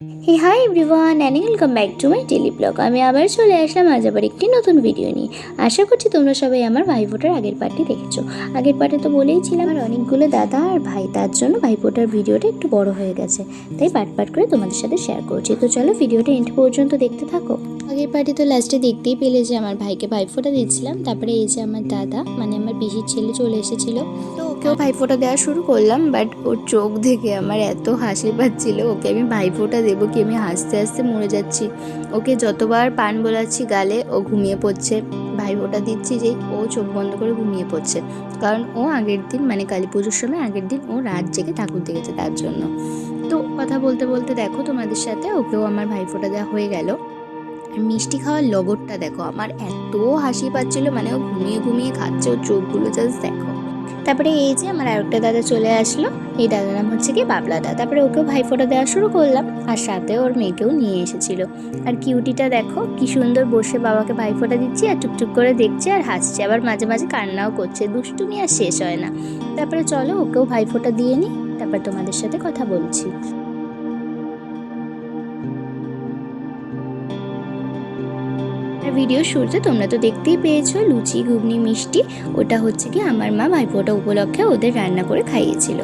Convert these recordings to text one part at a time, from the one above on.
Hey hi everyone and welcome back to my daily blog. আমি আবার চলে আসলাম আজ আবার একটি নতুন ভিডিও নিয়ে। আশা করছি তোমরা সবাই আমার ভাইফোঁটার আগের পার্টটি দেখেছো। আগের পার্টে তো বলেইছিলাম আর অনেকগুলো দাদা আর ভাই, তার জন্য ভাইফোঁটার ভিডিওটা একটু বড় হয়ে গেছে, তাই পার্ট করে তোমাদের সাথে শেয়ার করছি। তো চলো ভিডিওটা এন্ড পর্যন্ত দেখতে থাকো। আগের পার্টি তো লাস্টে দেখতেই পেলে যে আমার ভাইকে ভাইফোঁটা দিচ্ছিলাম, তারপরে এই যে আমার দাদা মানে আমার পিসির ছেলে চলে এসেছিল, তো ওকেও ভাইফোঁটা দেওয়া শুরু করলাম। বাট ওর চোখ দেখে আমার এত হাসি পাচ্ছিল, ওকে আমি ভাইফোঁটা দেবো কি আমি হাসতে হাসতে মরে যাচ্ছি। ওকে যতবার পান বোলাচ্ছি গালে ও ঘুমিয়ে পড়ছে, ভাইফোঁটা দিচ্ছি যেই ও চোখ বন্ধ করে ঘুমিয়ে পড়ছে, কারণ ও আগের দিন মানে কালী পুজোর সময় আগের দিন ও রাত জেগে ঠাকুর দেখেছে তার জন্য। তো কথা বলতে বলতে দেখো তোমাদের সাথে ওকেও আমার ভাইফোঁটা দেওয়া হয়ে গেল। আর মিষ্টি খাওয়ার লগরটা দেখো, আমার এত হাসি পাচ্ছিল, মানে ও ঘুমিয়ে ঘুমিয়ে খাচ্ছে, ওর চোখগুলো জাস্ট দেখো। তারপরে এই যে আমার আরেকটা দাদা চলে আসলো, এই দাদার নাম হচ্ছে কি বাবলা দা। তারপরে ওকেও ভাইফোঁটা দেওয়া শুরু করলাম, আর সাথে ওর মেয়েকেও নিয়ে এসেছিল। আর কিউটিটা দেখো কি সুন্দর বসে বাবাকে ভাইফোঁটা দিচ্ছি আর টুকটুক করে দেখছে আর হাসছে, আবার মাঝে মাঝে কান্নাও করছে, দুষ্টুমি আর শেষ হয় না। তারপরে চলো ওকেও ভাইফোঁটা দিয়ে নিই, তারপর তোমাদের সাথে কথা বলছি। ভিডিও শুরুতে তোমরা তো দেখতেই পেয়েছো লুচি ঘুগনি মিষ্টি, ওটা হচ্ছে কি আমার মা ভাইফোঁটা উপলক্ষে ওদের রান্না করে খাইয়েছিল।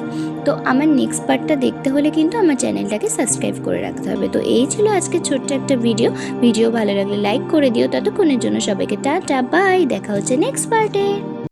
তো আমার নেক্সট পার্টটা দেখতে হলে কিন্তু আমার চ্যানেলটাকে সাবস্ক্রাইব করে রাখতে হবে। তো এই ছিল আজকে ছোট্ট একটা ভিডিও ভালো লাগলে লাইক করে দিও। ততক্ষণের জন্য সবাইকে টাটা বাই, দেখা হচ্ছে নেক্সট পার্টে।